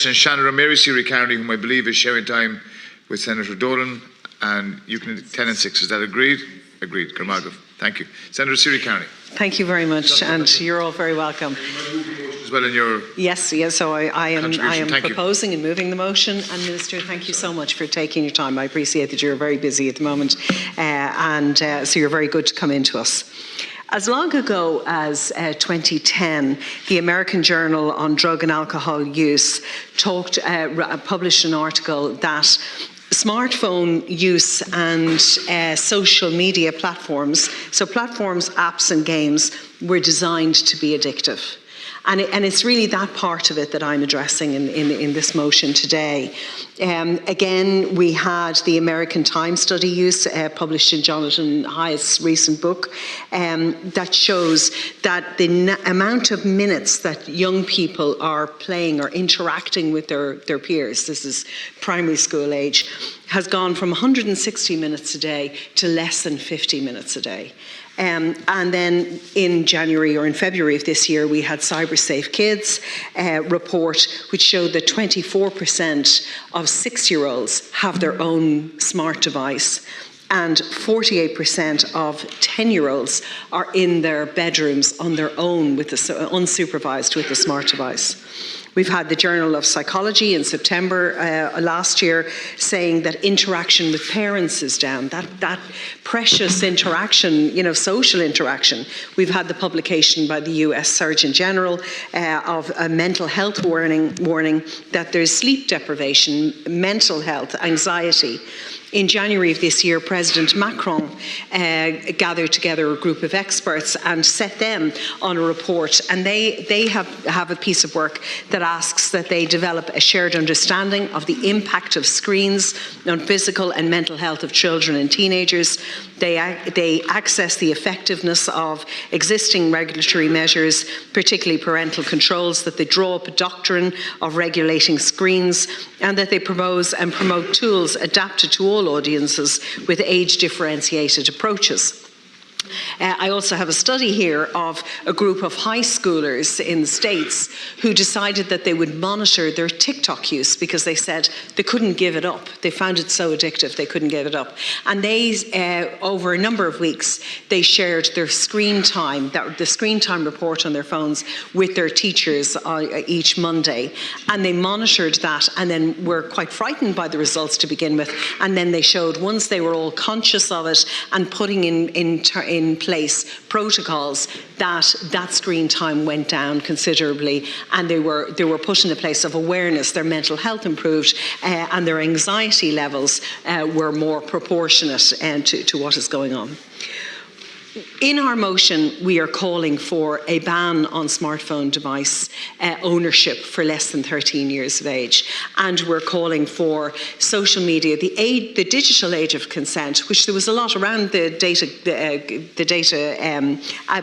Shannon Mary Siri County, whom I believe is sharing time with Senator Dolan, and you can 10 and 6. Is that agreed? Agreed. Carmagov. Thank you. Senator Siri County. Thank you very much, and you're all very welcome. As well in your yes. So I am proposing you. and moving the motion. And Minister, thank you so much for taking your time. I appreciate that you're very busy at the moment, so you're very good to come in to us. As long ago as 2010, the American Journal on Drug and Alcohol Use published an article that smartphone use and social media platforms, so platforms, apps and games, were designed to be addictive. And it's really that part of it that I'm addressing in this motion today. Again, we had the American Time study use published in Jonathan Hyatt's recent book that shows that the amount of minutes that young people are playing or interacting with their peers, this is primary school age, has gone from 160 minutes a day to less than 50 minutes a day. And then in January or in February of this year, we had Cyber Safe Kids report, which showed that 24% of 6-year-olds have their own smart device, and 48% of 10-year-olds are in their bedrooms on their own, unsupervised with a smart device. We've had the Journal of Psychology in September last year saying that interaction with parents is down, that precious interaction, social interaction. We've had the publication by the US Surgeon General of a mental health warning that there's sleep deprivation, mental health, anxiety. In January of this year, President Macron gathered together a group of experts and set them on a report. And they have a piece of work that asks that they develop a shared understanding of the impact of screens on physical and mental health of children and teenagers. They access the effectiveness of existing regulatory measures, particularly parental controls, that they draw up a doctrine of regulating screens, and that they propose and promote tools adapted to all audiences with age-differentiated approaches. I also have a study here of a group of high schoolers in the States who decided that they would monitor their TikTok use because they said they couldn't give it up. They found it so addictive they couldn't give it up. And they, over a number of weeks, they shared their screen time, the screen time report on their phones with their teachers each Monday. And they monitored that and then were quite frightened by the results to begin with. And then they showed once they were all conscious of it and putting in place protocols, that screen time went down considerably, and they were put in a place of awareness. Their mental health improved, and their anxiety levels were more proportionate to what is going on. In our motion, we are calling for a ban on smartphone device ownership for less than 13 years of age. And we're calling for social media, the digital age of consent, which there was a lot around the Data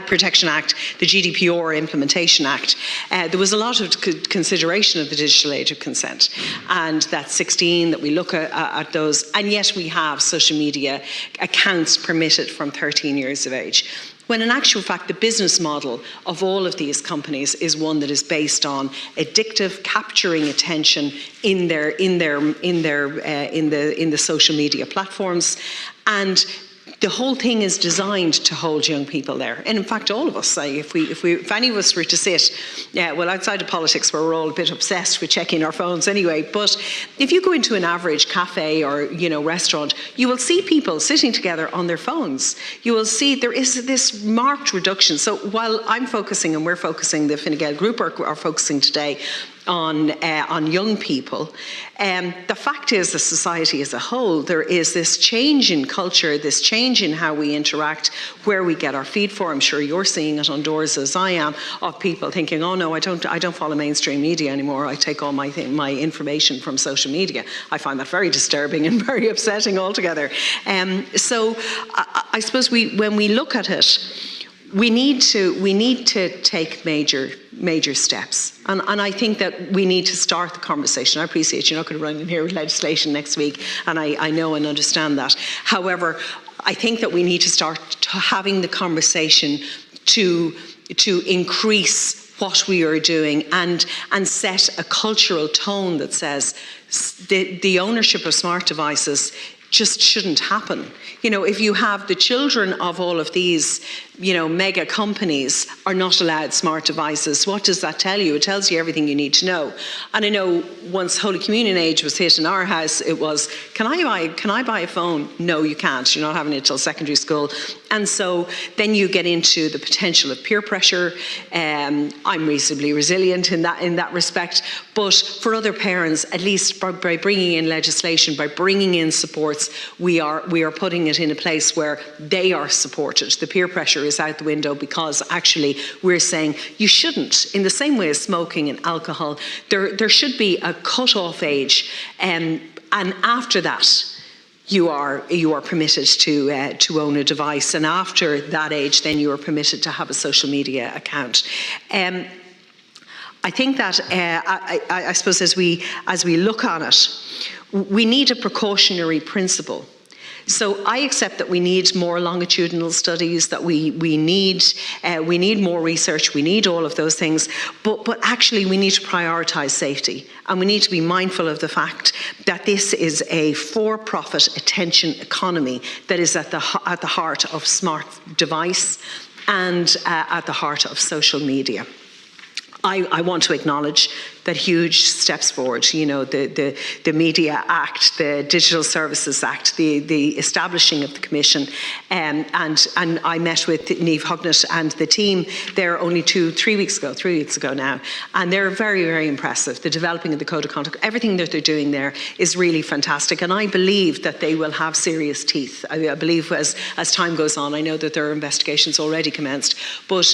Protection Act, the GDPR Implementation Act. There was a lot of consideration of the digital age of consent. And that's 16, that we look at those. And yet we have social media accounts permitted from 13 years of age, when in actual fact the business model of all of these companies is one that is based on addictive, capturing attention in the social media platforms. And the whole thing is designed to hold young people there. And in fact, all of us, if any of us were to sit, outside of politics where we're all a bit obsessed with checking our phones anyway, but if you go into an average cafe or restaurant, you will see people sitting together on their phones. You will see there is this marked reduction. So while I'm focusing, and we're focusing, the Fine Gael group are focusing today on young people, the fact is, the society as a whole, there is this change in culture, this change in how we interact, where we get our feed for. I'm sure you're seeing it on doors as I am, of people thinking, oh no, I don't follow mainstream media anymore. I take all my information from social media. I find that very disturbing and very upsetting altogether. So I suppose when we look at it, we need to take major steps. And I think that we need to start the conversation. I appreciate you're not going to run in here with legislation next week, and I know and understand that. However, I think that we need to start having the conversation to increase what we are doing and set a cultural tone that says the ownership of smart devices just shouldn't happen. You know, if you have the children of all of these, you know, mega companies are not allowed smart devices, what does that tell you? It tells you everything you need to know. And I know once Holy Communion age was hit in our house, it was, can I buy a phone? No, you can't. You're not having it till secondary school. And so then you get into the potential of peer pressure. I'm reasonably resilient in that respect. But for other parents, at least by bringing in legislation, by bringing in supports, we are putting it in a place where they are supported. The peer pressure is out the window because actually we're saying you shouldn't. In the same way as smoking and alcohol, there should be a cut-off age, and after that, you are permitted to own a device, and after that age, then you are permitted to have a social media account. I think that I suppose as we look on it, we need a precautionary principle. So I accept that we need more longitudinal studies, that we need more research, we need all of those things, but actually we need to prioritise safety, and we need to be mindful of the fact that this is a for-profit attention economy that is at the heart of smart device and at the heart of social media. I want to acknowledge that huge steps forward, you know, the Media Act, the Digital Services Act, the establishing of the Commission, and I met with Niamh Hugnett and the team there only 3 weeks ago now, and they're very, very impressive. The developing of the Code of Conduct, everything that they're doing there is really fantastic, and I believe that they will have serious teeth. I believe as time goes on, I know that there are investigations already commenced, but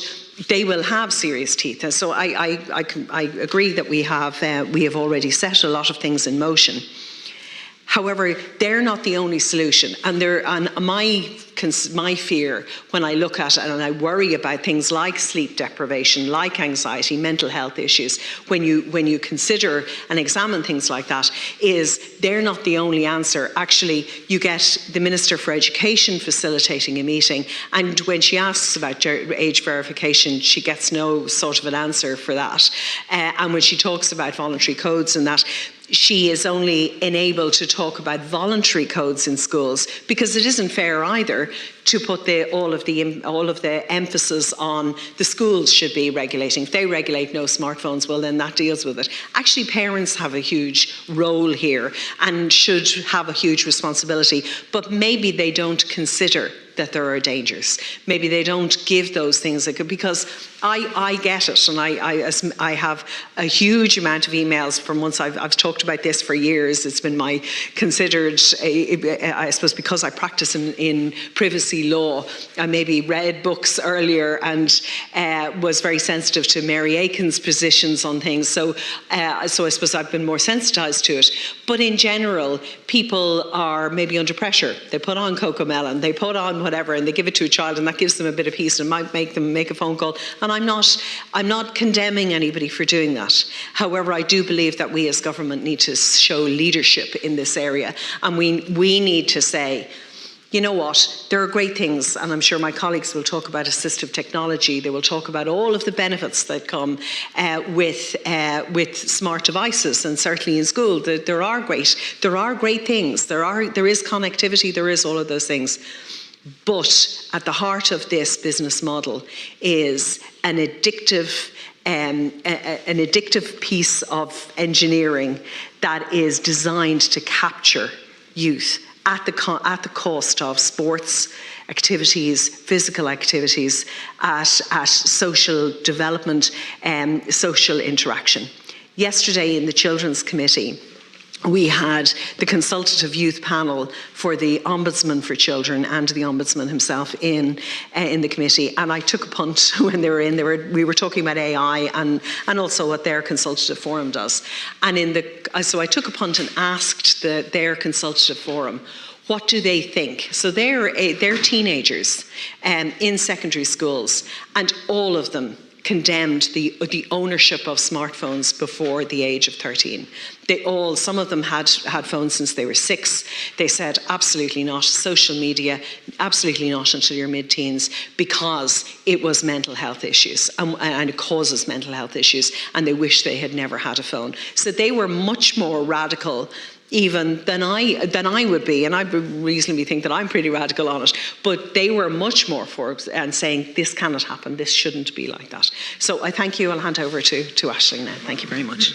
they will have serious teeth. And so I agree that we have already set a lot of things in motion. However, they're not the only solution, and my fear when I look at it and I worry about things like sleep deprivation, like anxiety, mental health issues, when you consider and examine things like that, is they're not the only answer. Actually, you get the Minister for Education facilitating a meeting, and when she asks about age verification, she gets no sort of an answer for that. And when she talks about voluntary codes and that, she is only enabled to talk about voluntary codes in schools, because it isn't fair either to put all of the emphasis on the schools should be regulating. If they regulate no smartphones, well then that deals with it. Actually, parents have a huge role here and should have a huge responsibility, but maybe they don't consider that there are dangers. Maybe they don't give those things, because I get it, and I have a huge amount of emails from once I've talked about this for years. It's been my considered, I suppose because I practice in privacy law, I maybe read books earlier and was very sensitive to Mary Aiken's positions on things. So I suppose I've been more sensitized to it. But in general, people are maybe under pressure. They put on Cocomelon, they put on whatever, and they give it to a child, and that gives them a bit of peace and might make them make a phone call. And I'm not condemning anybody for doing that. However, I do believe that we as government need to show leadership in this area, and we need to say, you know what, there are great things, and I'm sure my colleagues will talk about assistive technology. They will talk about all of the benefits that come with smart devices, and certainly in school, there are great things. There is connectivity, there is all of those things. But at the heart of this business model is an addictive piece of engineering that is designed to capture youth at the cost of sports activities, physical activities, at social development and social interaction. Yesterday in the Children's Committee, we had the consultative youth panel for the Ombudsman for Children and the Ombudsman himself in the committee, and I took a punt when they were in. We were talking about AI and also what their consultative forum does. And so I took a punt and asked their consultative forum, what do they think? So they're teenagers in secondary schools, and all of them condemned the ownership of smartphones before the age of 13. Some of them had phones since they were 6. They said, absolutely not. Social media, absolutely not until your mid-teens, because it was mental health issues and it causes mental health issues, and they wish they had never had a phone. So they were much more radical even than I would be, and I reasonably think that I'm pretty radical on it, but they were much more for it and saying this cannot happen, this shouldn't be like that. So I thank you. I'll hand over to Aisling now. Thank you very much.